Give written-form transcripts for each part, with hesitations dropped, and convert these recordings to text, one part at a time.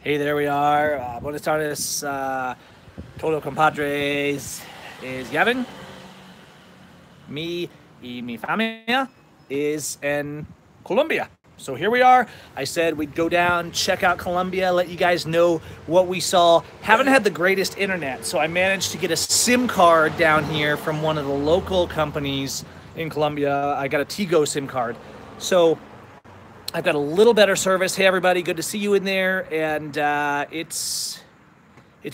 Hey, there we are. Buenas tardes, todo compadres. Is Gavin. Me y mi familia is in Colombia. So here we are. I said we'd go down, check out Colombia, let you guys know what we saw. Haven't had the greatest internet, so I managed to get a SIM card down here from one of the local companies in Colombia. I got a Tigo SIM card. So I've got a little better service. Hey everybody, good to see you in there. And it's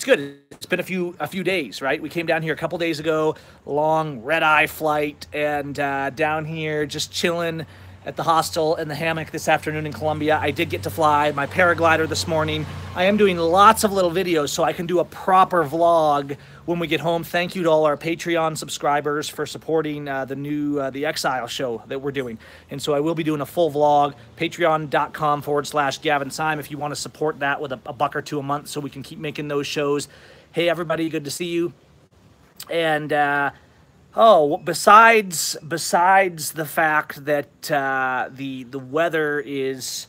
good. It's been a few days, right? We came down here a couple days ago, long red-eye flight, and down here just chilling at the hostel in the hammock this afternoon in Colombia. I did get to fly my paraglider this morning. I am doing lots of little videos so I can do a proper vlog when we get home. Thank you to all our Patreon subscribers for supporting the Exile show that we're doing. And so I will be doing a full vlog, patreon.com/Gavin Syme if you want to support that with a buck or two a month so we can keep making those shows. Hey everybody, good to see you. And oh, besides the fact that the weather is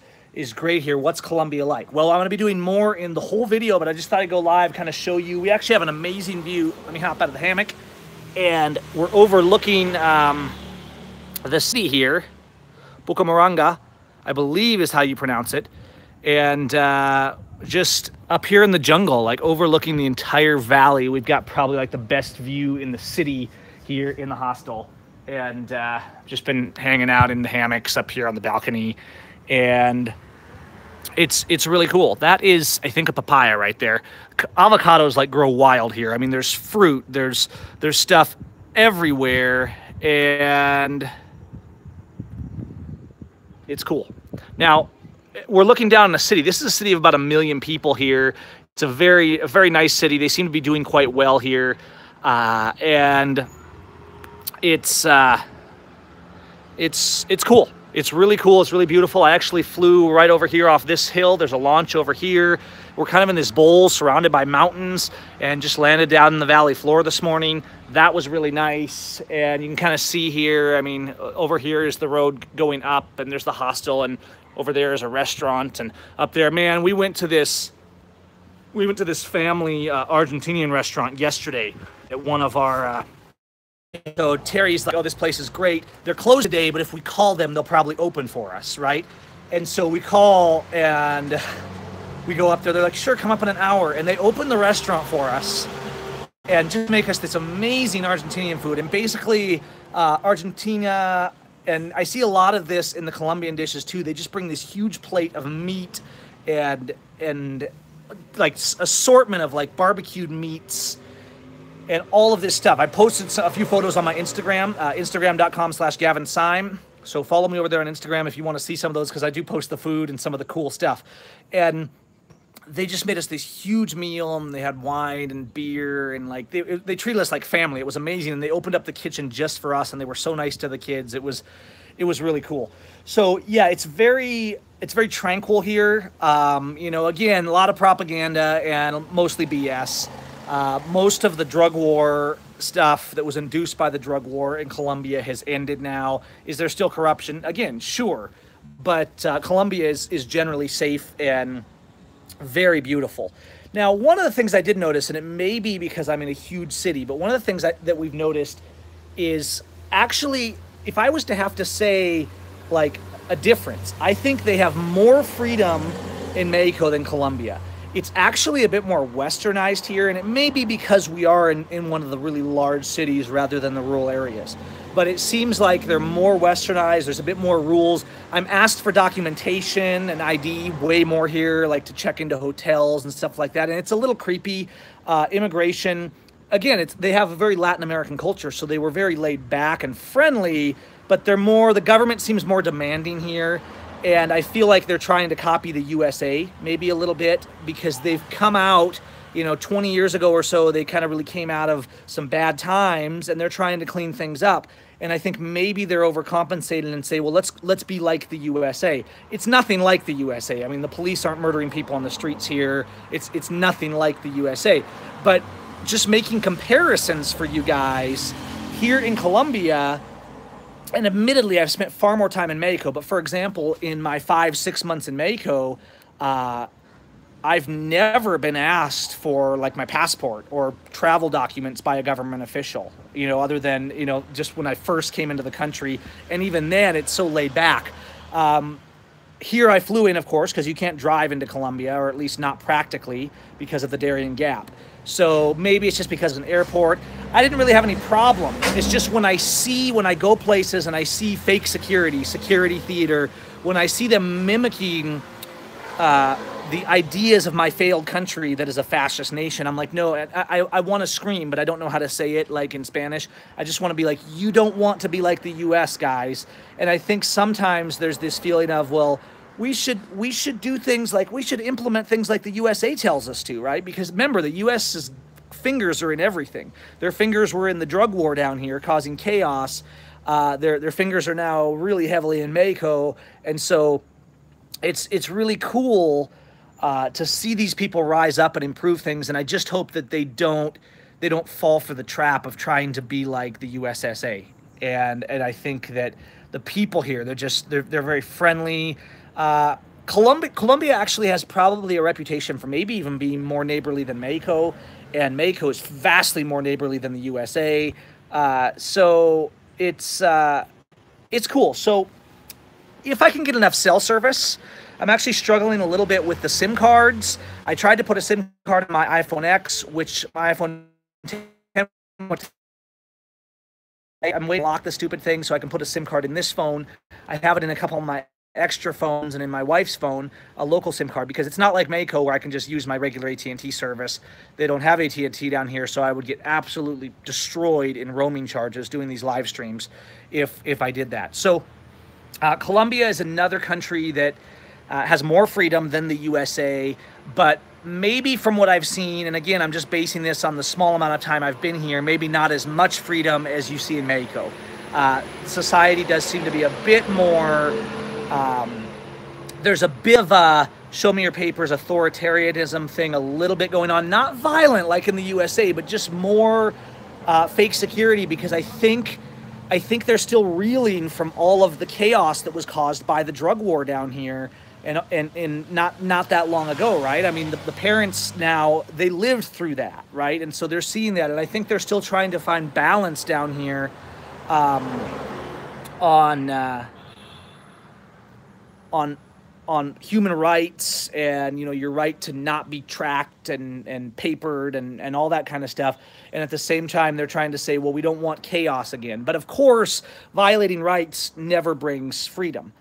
great here, what's Colombia like? Well, I'm going to be doing more in the whole video, but I just thought I'd go live, kind of show you. We actually have an amazing view. Let me hop out of the hammock. And we're overlooking the city here, Bucaramanga, I believe is how you pronounce it. And just up here in the jungle, like overlooking the entire valley, we've got probably like the best view in the city here in the hostel. And just been hanging out in the hammocks up here on the balcony. And it's really cool. That is, I think, a papaya right there. Avocados like grow wild here. I mean, there's fruit, there's stuff everywhere, and it's cool. Now, we're looking down in the city. This is a city of about 1 million people here. It's a very nice city. They seem to be doing quite well here, and it's cool. It's really cool. It's really beautiful. I actually flew right over here off this hill. There's a launch over here. We're kind of in this bowl surrounded by mountains and just landed down in the valley floor this morning. That was really nice. And you can kind of see here, I mean, over here is the road going up and there's the hostel, and over there is a restaurant, and up there, man, we went to this family Argentinian restaurant yesterday at one of our so Terry's like, oh, this place is great. They're closed today, but if we call them, they'll probably open for us, right? And so we call and we go up there. They're like, sure, come up in an hour. And they open the restaurant for us and just make us this amazing Argentinian food. And basically, Argentina, and I see a lot of this in the Colombian dishes too. They just bring this huge plate of meat and like assortment of like barbecued meats and all of this stuff. I posted a few photos on my Instagram, instagram.com/Gavin Syme. So follow me over there on Instagram if you want to see some of those, because I do post the food and some of the cool stuff. And they just made us this huge meal, and they had wine and beer, and like they treated us like family. It was amazing, and they opened up the kitchen just for us, and they were so nice to the kids. It was really cool. So yeah, it's very tranquil here. You know, again, a lot of propaganda and mostly BS. Most of the drug war stuff that was induced by the drug war in Colombia has ended now. Is there still corruption? Again, sure. But Colombia is generally safe and very beautiful. Now, one of the things I did notice, and it may be because I'm in a huge city, but one of the things that we've noticed is actually, if I was to have to say like a difference, I think they have more freedom in Mexico than Colombia. It's actually a bit more westernized here, and it may be because we are in one of the really large cities rather than the rural areas. But it seems like they're more westernized, there's a bit more rules. I'm asked for documentation and ID way more here, like to check into hotels and stuff like that, and it's a little creepy. Immigration, again, they have a very Latin American culture, so they were very laid back and friendly, but the government seems more demanding here. And I feel like they're trying to copy the USA maybe a little bit, because they've come out, you know, 20 years ago or so, they kind of really came out of some bad times, and they're trying to clean things up. And I think maybe they're overcompensating and say, well, let's be like the USA. It's nothing like the USA. I mean, the police aren't murdering people on the streets here. It's nothing like the USA. But just making comparisons for you guys, here in Colombia, and admittedly, I've spent far more time in Mexico, but for example, in my 5-6 months in Mexico, I've never been asked for like my passport or travel documents by a government official, other than, just when I first came into the country. And even then, it's so laid back. Here I flew in, of course, because you can't drive into Colombia, or at least not practically, because of the Darien Gap. So maybe it's just because of an airport. I didn't really have any problem. It's just when I go places and I see fake security theater, when I see them mimicking the ideas of my failed country that is a fascist nation, I'm like, no, I want to scream, but I don't know how to say it like in Spanish. I just want to be like, you don't want to be like the US, guys. And I think sometimes there's this feeling of, well, we should do things like, we should implement things like the USA tells us to, right? Because remember, the US's fingers are in everything. Their fingers were in the drug war down here, causing chaos. Their fingers are now really heavily in Mexico, and so it's really cool to see these people rise up and improve things. And I just hope that they don't fall for the trap of trying to be like the USSA. And I think that the people here, they're very friendly. Colombia actually has probably a reputation for maybe even being more neighborly than Mexico, and Mexico is vastly more neighborly than the USA. So it's cool. So if I can get enough cell service, I'm actually struggling a little bit with the SIM cards. I tried to put a SIM card in my iPhone X, which my iPhone 10, I'm waiting to lock the stupid thing so I can put a SIM card in this phone. I have it in a couple of my extra phones and in my wife's phone, a local SIM card, because it's not like Mexico where I can just use my regular AT&T service. They don't have AT&T down here, so I would get absolutely destroyed in roaming charges doing these live streams if I did that. So Colombia is another country that has more freedom than the USA, but maybe from what I've seen, and again, I'm just basing this on the small amount of time I've been here, maybe not as much freedom as you see in Mexico. Society does seem to be a bit more, there's a bit of a show me your papers authoritarianism thing a little bit going on. Not violent like in the USA, but just more fake security, because I think they're still reeling from all of the chaos that was caused by the drug war down here. And not that long ago, right? I mean, the parents now, they lived through that, right? And so they're seeing that, and I think they're still trying to find balance down here on human rights and, your right to not be tracked and papered and all that kind of stuff. And at the same time, they're trying to say, well, we don't want chaos again. But of course, violating rights never brings freedom.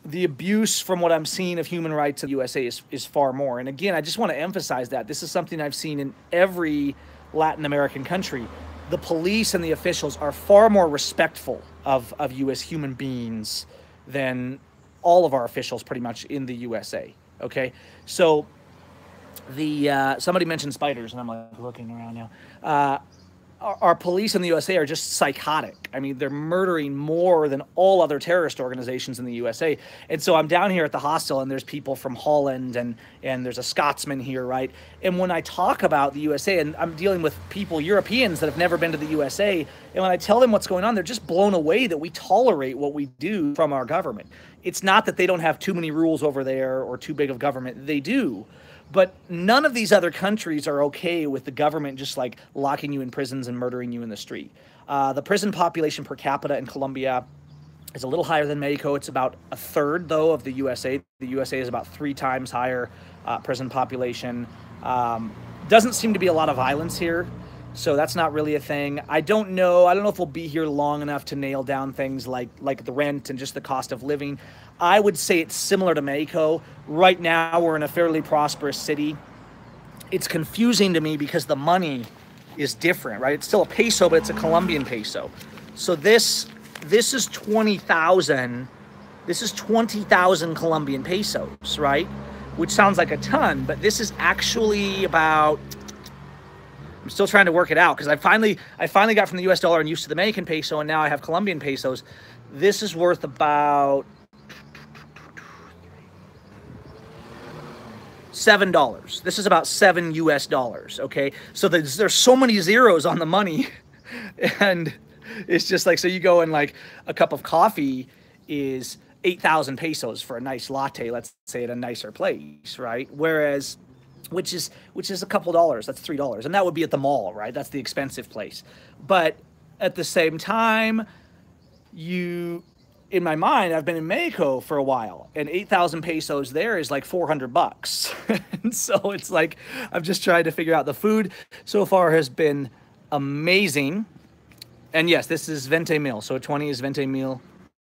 The abuse, from what I'm seeing, of human rights in the USA is far more. And again, I just want to emphasize that. This is something I've seen in every Latin American country. The police and the officials are far more respectful of you as human beings than all of our officials pretty much in the USA, okay? So somebody mentioned spiders, and I'm like looking around now. Our police in the USA are just psychotic. I mean, they're murdering more than all other terrorist organizations in the USA. And so I'm down here at the hostel, and there's people from Holland, and there's a Scotsman here, right? And when I talk about the USA, and I'm dealing with people, Europeans that have never been to the USA, and when I tell them what's going on, they're just blown away that we tolerate what we do from our government. It's not that they don't have too many rules over there or too big of government. They do. But none of these other countries are okay with the government just like locking you in prisons and murdering you in the street. The prison population per capita in Colombia is a little higher than Mexico. It's about a third, though, of the USA. The USA is about 3 times higher prison population. Doesn't seem to be a lot of violence here, so that's not really a thing. I don't know if we'll be here long enough to nail down things like the rent and just the cost of living. I would say it's similar to Mexico. Right now, we're in a fairly prosperous city. It's confusing to me because the money is different, right? It's still a peso, but it's a Colombian peso. So this is 20,000. This is 20,000 Colombian pesos, right? Which sounds like a ton, but this is actually about, I'm still trying to work it out because I finally got from the US dollar and used to the Mexican peso, and now I have Colombian pesos. This is worth about $7. This is about $7 US, okay? So there's so many zeros on the money, and it's just like, so you go and like a cup of coffee is 8,000 pesos for a nice latte, let's say at a nicer place, right? Whereas, which is a couple dollars, that's $3. And that would be at the mall, right? That's the expensive place. But at the same time, in my mind, I've been in Mexico for a while, and 8,000 pesos there is like 400 bucks. And so it's like, I'm just trying to figure out. The food so far has been amazing. And yes, this is 20 mil. So 20 is 20 mil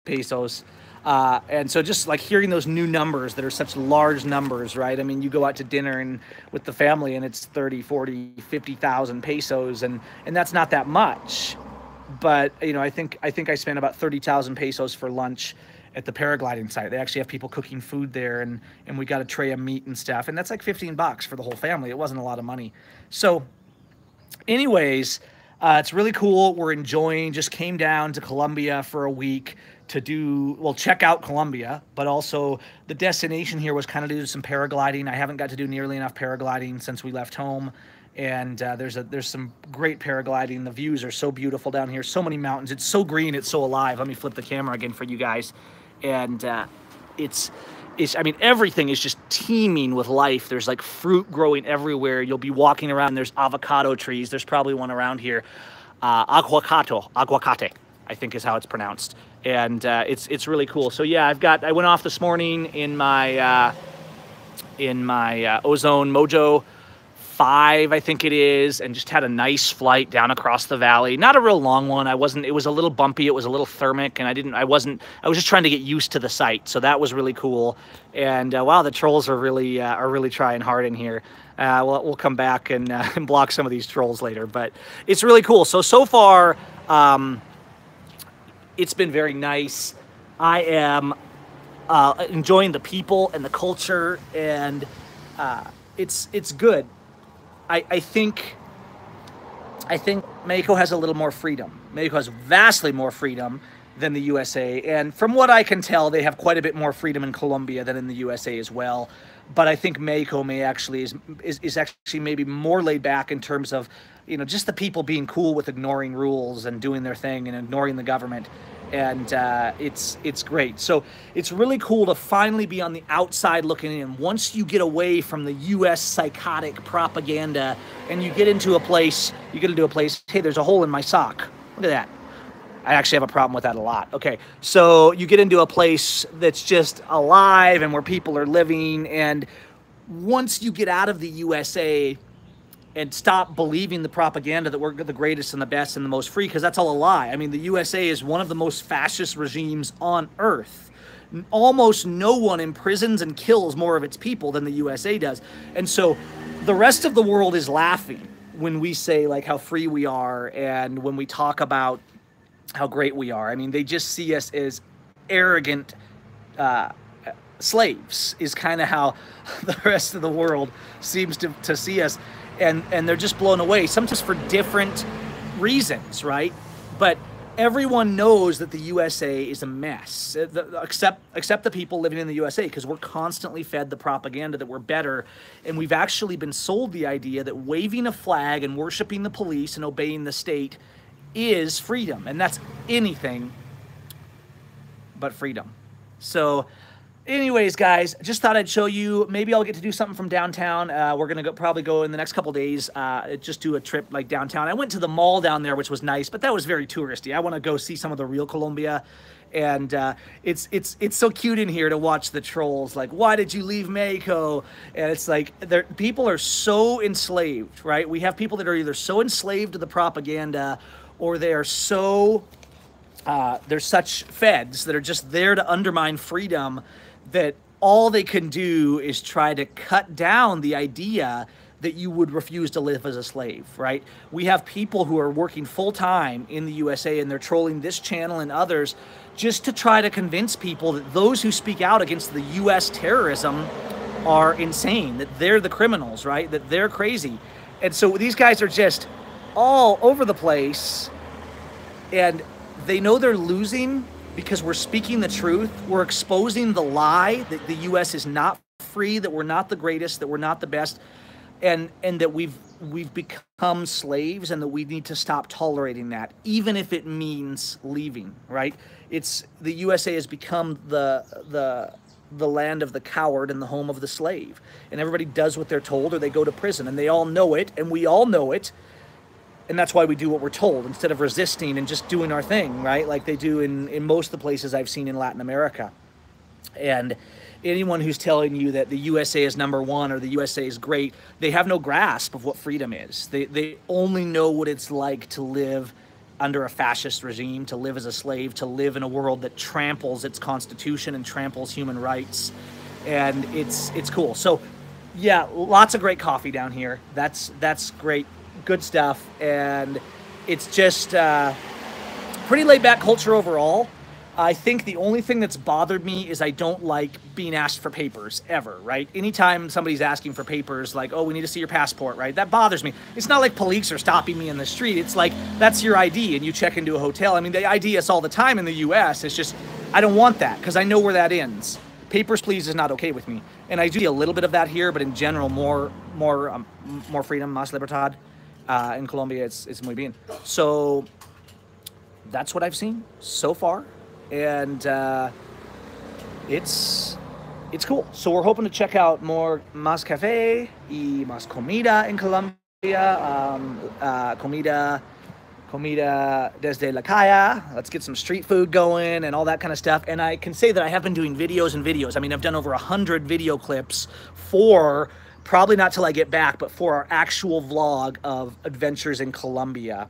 pesos. And so just like hearing those new numbers that are such large numbers, right? I mean, you go out to dinner and with the family and it's 30, 40, 50,000 pesos, and that's not that much. But, you know, I think I spent about 30,000 pesos for lunch at the paragliding site. They actually have people cooking food there, and we got a tray of meat and stuff. And that's like 15 bucks for the whole family. It wasn't a lot of money. So anyways, it's really cool. We're enjoying, just came down to Colombia for a week to check out Colombia, but also the destination here was kind of to do some paragliding. I haven't got to do nearly enough paragliding since we left home. And there's some great paragliding. The views are so beautiful down here. So many mountains. It's so green. It's so alive. Let me flip the camera again for you guys. And it's I mean, everything is just teeming with life. There's like fruit growing everywhere. You'll be walking around. There's avocado trees. There's probably one around here. Aguacate, I think is how it's pronounced. And it's really cool. So yeah, I went off this morning in my Ozone Mojo 5, I think it is, and just had a nice flight down across the valley. Not a real long one. It was a little bumpy. It was a little thermic, and I was just trying to get used to the site. So that was really cool. And wow, the trolls are really trying hard in here. We'll come back and block some of these trolls later, but it's really cool. So far, it's been very nice. I am enjoying the people and the culture, and it's good. I think Mexico has a little more freedom. Mexico has vastly more freedom than the USA. And from what I can tell, they have quite a bit more freedom in Colombia than in the USA as well. But I think Mexico is actually maybe more laid back in terms of, you know, just the people being cool with ignoring rules and doing their thing and ignoring the government. And it's great. So it's really cool to finally be on the outside looking in. Once you get away from the U.S. psychotic propaganda and you get into a place, hey, there's a hole in my sock. Look at that. I actually have a problem with that a lot. Okay, so you get into a place that's just alive and where people are living. And once you get out of the USA and stop believing the propaganda that we're the greatest and the best and the most free, because that's all a lie. I mean, the USA is one of the most fascist regimes on earth. Almost no one imprisons and kills more of its people than the USA does. And so the rest of the world is laughing when we say like how free we are and when we talk about how great we are. I mean, they just see us as arrogant slaves is kind of how the rest of the world seems to see us. And they're just blown away, sometimes for different reasons, right? But everyone knows that the USA is a mess, except the people living in the USA, because we're constantly fed the propaganda that we're better. And we've actually been sold the idea that waving a flag and worshiping the police and obeying the state is freedom. And that's anything but freedom. So anyways, guys, just thought I'd show you. Maybe I'll get to do something from downtown. We're going to probably go in the next couple days, just do a trip like downtown. I went to the mall down there, which was nice, but that was very touristy. I want to go see some of the real Colombia. And it's so cute in here to watch the trolls. Like, why did you leave Mexico? And it's like, people are so enslaved, right? We have people that are either so enslaved to the propaganda or they are so, they're such feds that are just there to undermine freedom, that all they can do is try to cut down the idea that you would refuse to live as a slave, right? We have people who are working full-time in the USA, and they're trolling this channel and others just to try to convince people that those who speak out against the US terrorism are insane, that they're the criminals, right? That they're crazy. And so these guys are just all over the place, and they know they're losing because we're speaking the truth. We're exposing the lie that the U.S. is not free, that we're not the greatest, that we're not the best. and that we've become slaves, and that we need to stop tolerating that, even if it means leaving. Right? It's the USA has become the land of the coward and the home of the slave, and everybody does what they're told or they go to prison, and they all know it, and we all know it, and that's why we do what we're told instead of resisting and just doing our thing, right? Like they do in most of the places I've seen in Latin America. And anyone who's telling you that the USA is number one or the USA is great, they have no grasp of what freedom is. They only know what it's like to live under a fascist regime, to live as a slave, to live in a world that tramples its constitution and tramples human rights. And it's cool. So yeah, lots of great coffee down here. That's great, good stuff. And it's just pretty laid back culture overall. I think the only thing that's bothered me is I don't like being asked for papers, ever, right? Anytime somebody's asking for papers, like, oh, we need to see your passport, right? That bothers me. It's not like police are stopping me in the street. It's like, that's your ID, and you check into a hotel. I mean, they ID us all the time in the US. It's just, I don't want that, because I know where that ends. Papers, please, is not okay with me. And I do see a little bit of that here, but in general, more freedom, más libertad. In Colombia, it's muy bien. So that's what I've seen so far. And it's cool. So we're hoping to check out más café y más comida in Colombia. Comida desde la calle. Let's get some street food going and all that kind of stuff. And I can say that I have been doing videos and videos. I mean, I've done over 100 video clips for, probably not till I get back, but for our actual vlog of adventures in Colombia.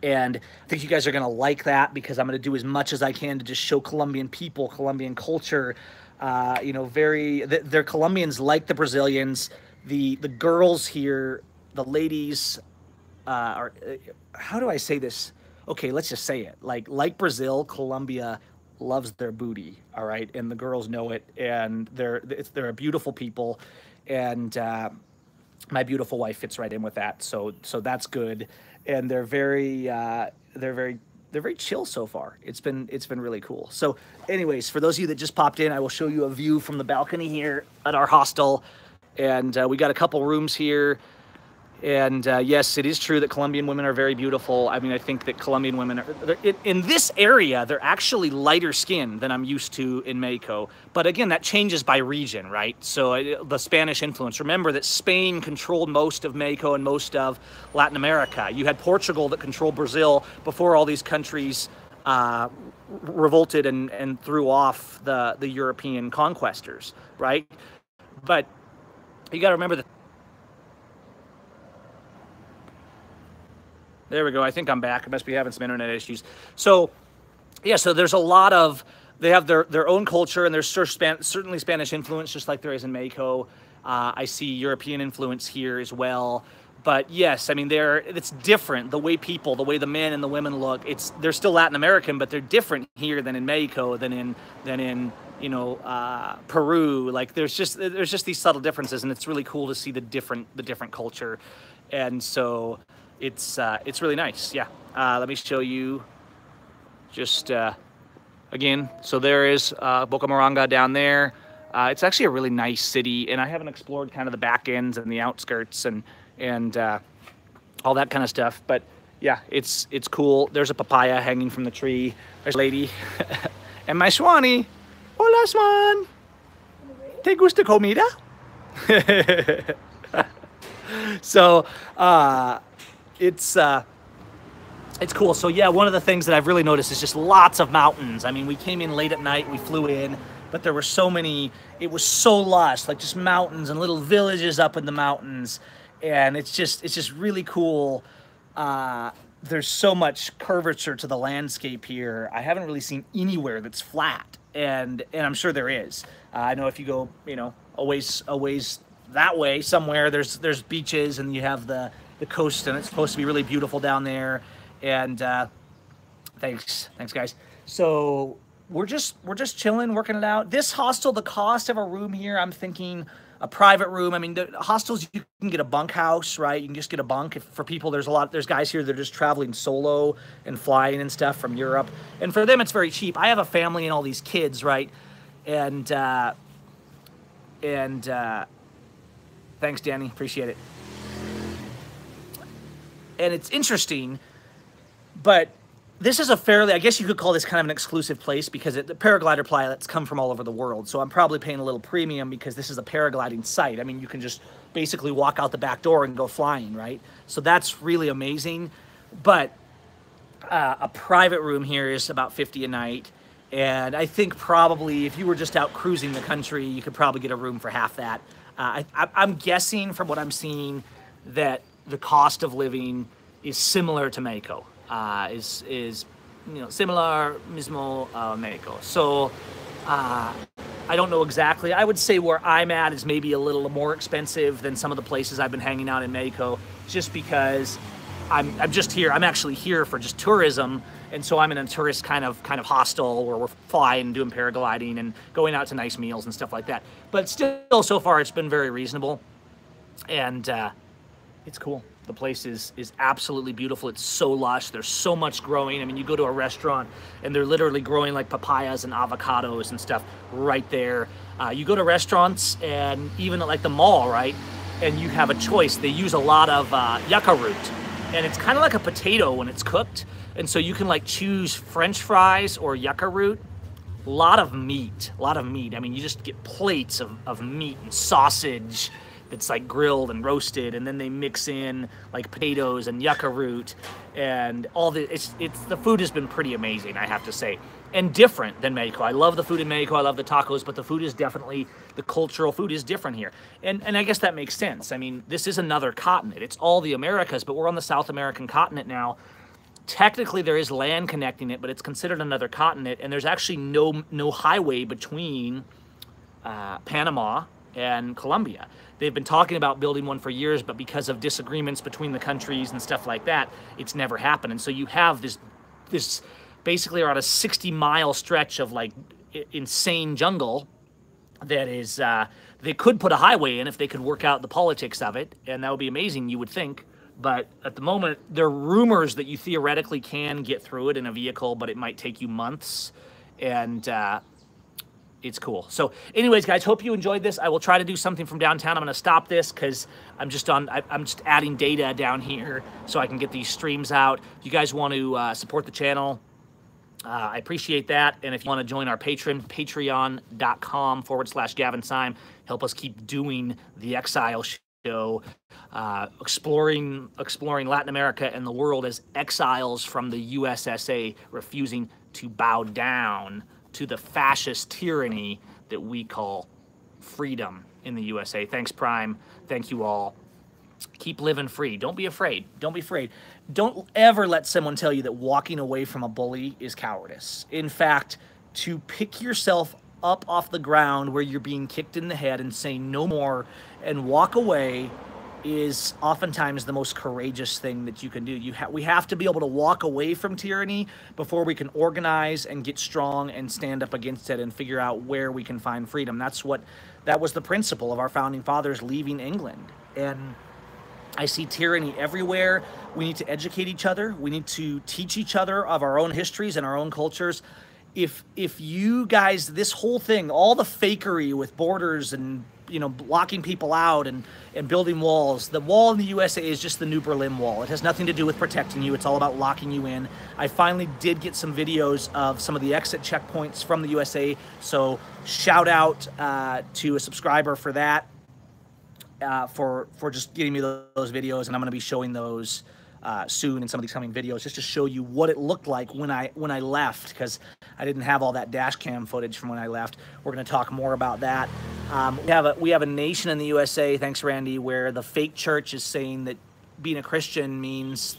And I think you guys are going to like that, because I'm going to do as much as I can to just show Colombian people, Colombian culture. You know, they're Colombians like the Brazilians. The girls here, the ladies are, how do I say this? Okay, let's just say it. Like Brazil, Colombia loves their booty, all right? And the girls know it, and they're a beautiful people. And my beautiful wife fits right in with that. So that's good. And they're very chill so far. It's been really cool. So anyways, for those of you that just popped in, I will show you a view from the balcony here at our hostel. And we got a couple rooms here. And yes, it is true that Colombian women are very beautiful. I mean, I think that Colombian women are, in this area, they're actually lighter skinned than I'm used to in Mexico. But again, that changes by region, right? So the Spanish influence. Remember that Spain controlled most of Mexico and most of Latin America. You had Portugal that controlled Brazil before all these countries revolted and threw off the European conquestors, right? But you got to remember that. There we go. I think I'm back. I must be having some internet issues. So, yeah, so there's a lot of, they have their own culture, and there's certainly Spanish influence, just like there is in Mexico. I see European influence here as well. But yes, I mean, it's different. The way the men and the women look, they're still Latin American, but they're different here than in Mexico, than in you know, Peru. Like there's just these subtle differences, and it's really cool to see the different culture. And so it's really nice. Yeah. Let me show you just again. So there is Bucaramanga down there. It's actually a really nice city, and I haven't explored kind of the back ends and the outskirts and all that kind of stuff. But yeah, it's cool. There's a papaya hanging from the tree. There's a lady and my Swani. Hola, Swan. ¿Te gusta comida? So it's cool. So yeah, one of the things that I've really noticed is just lots of mountains. I mean, we came in late at night, we flew in, but there were so many, it was so lush, like just mountains and little villages up in the mountains. And it's just really cool. There's so much curvature to the landscape here. I haven't really seen anywhere that's flat, and I'm sure there is. I know if you go, you know, a ways that way somewhere, there's beaches, and you have the coast, and it's supposed to be really beautiful down there. And thanks guys. So we're just chilling, working it out. This hostel, the cost of a room here, I'm thinking a private room. I mean, the hostels, you can get a bunkhouse, right? You can just get a bunk. For people, there's guys here that are just traveling solo and flying and stuff from Europe. And for them, it's very cheap. I have a family and all these kids, right? And Thanks, Danny. Appreciate it. And it's interesting, but this is a fairly, I guess you could call this kind of an exclusive place because the paraglider pilots come from all over the world. So I'm probably paying a little premium because this is a paragliding site. I mean, you can just basically walk out the back door and go flying, right? So that's really amazing. But a private room here is about $50 a night. And I think probably if you were just out cruising the country, you could probably get a room for half that. I'm guessing from what I'm seeing that the cost of living is similar to Mexico. Is you know, similar mismo Mexico. So I don't know exactly. I would say where I'm at is maybe a little more expensive than some of the places I've been hanging out in Mexico, just because I'm just here. I'm actually here for just tourism, and so I'm in a tourist kind of hostel where we're flying and doing paragliding and going out to nice meals and stuff like that. But still, so far it's been very reasonable, and it's cool. The place is absolutely beautiful. It's so lush. There's so much growing. I mean, you go to a restaurant and they're literally growing like papayas and avocados and stuff right there. You go to restaurants and even at like the mall, right? And you have a choice. They use a lot of yucca root, and it's kind of like a potato when it's cooked. And so you can like choose French fries or yucca root. A lot of meat. I mean, you just get plates of meat and sausage. It's like grilled and roasted, and then they mix in like potatoes and yucca root and all the, the food has been pretty amazing, I have to say, and different than Mexico. I love the food in Mexico. I love the tacos, but the food is definitely, the cultural food is different here. And I guess that makes sense. I mean, this is another continent. It's all the Americas, but we're on the South American continent now. Technically there is land connecting it, but it's considered another continent, and there's actually no highway between Panama and Colombia. They've been talking about building one for years, but because of disagreements between the countries and stuff like that, it's never happened. And so you have this basically around a 60-mile stretch of like insane jungle that is, they could put a highway in if they could work out the politics of it, and that would be amazing, you would think. But at the moment, there are rumors that you theoretically can get through it in a vehicle, but it might take you months, and it's cool. So anyways, guys, hope you enjoyed this. I will try to do something from downtown. I'm going to stop this because I'm just adding data down here so I can get these streams out. If you guys want to support the channel, I appreciate that. And if you want to join our Patreon, patreon.com/Gavin Syme, help us keep doing the Exile Show, exploring Latin America and the world as exiles from the USSA, refusing to bow down to the fascist tyranny that we call freedom in the USA. Thanks, Prime. Thank you all. Keep living free. Don't be afraid. Don't be afraid. Don't ever let someone tell you that walking away from a bully is cowardice. In fact, to pick yourself up off the ground where you're being kicked in the head and say no more and walk away is oftentimes the most courageous thing that you can do. We have to be able to walk away from tyranny before we can organize and get strong and stand up against it and figure out where we can find freedom. That was the principle of our founding fathers leaving England. And I see tyranny everywhere. We need to educate each other. We need to teach each other of our own histories and our own cultures. If you guys, this whole thing, all the fakery with borders and blocking people out and building walls. The wall in the USA is just the New Berlin Wall. It has nothing to do with protecting you. It's all about locking you in. I finally did get some videos of some of the exit checkpoints from the USA. So shout out to a subscriber for that, for just getting me those videos. And I'm going to be showing those soon in some of these coming videos, just to show you what it looked like when I left, because I didn't have all that dash cam footage from when I left. We're going to talk more about that. We have a nation in the USA, thanks Randy, where the fake church is saying that being a Christian means,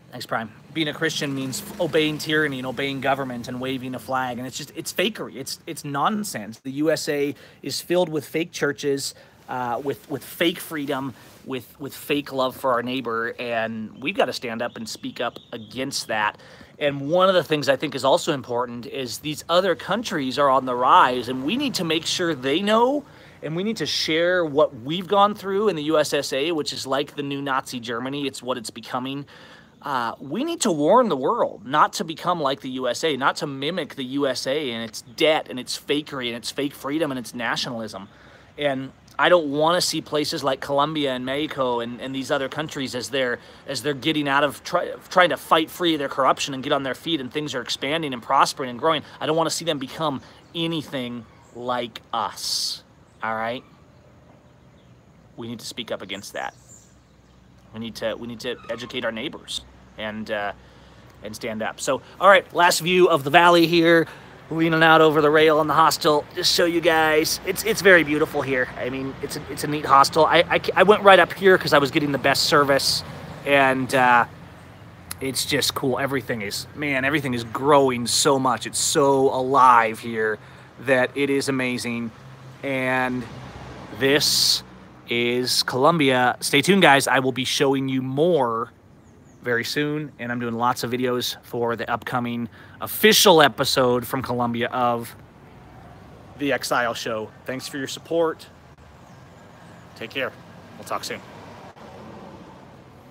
thanks Prime, being a Christian means obeying tyranny and obeying government and waving a flag, and it's fakery. It's nonsense. The USA is filled with fake churches, with fake freedom, with fake love for our neighbor, and we've got to stand up and speak up against that. And one of the things I think is also important is these other countries are on the rise, and we need to make sure they know, and we need to share what we've gone through in the USSA, which is like the new Nazi Germany. It's what it's becoming. We need to warn the world not to become like the USA, not to mimic the USA and its debt and its fakery and its fake freedom and its nationalism. And I don't want to see places like Colombia and Mexico and these other countries as they're getting out of trying to fight free of their corruption and get on their feet, and things are expanding and prospering and growing. I don't want to see them become anything like us. All right? We need to speak up against that. We need to educate our neighbors and stand up. So, all right, last view of the valley here, leaning out over the rail on the hostel. Just show you guys, it's very beautiful here. I mean, it's a neat hostel. I went right up here because I was getting the best service, and it's just cool. Everything is growing so much. It's so alive here that it is amazing. And this is Colombia. Stay tuned, guys. I will be showing you more very soon, and I'm doing lots of videos for the upcoming official episode from Colombia of the Exile Show. Thanks for your support. Take care. We'll talk soon.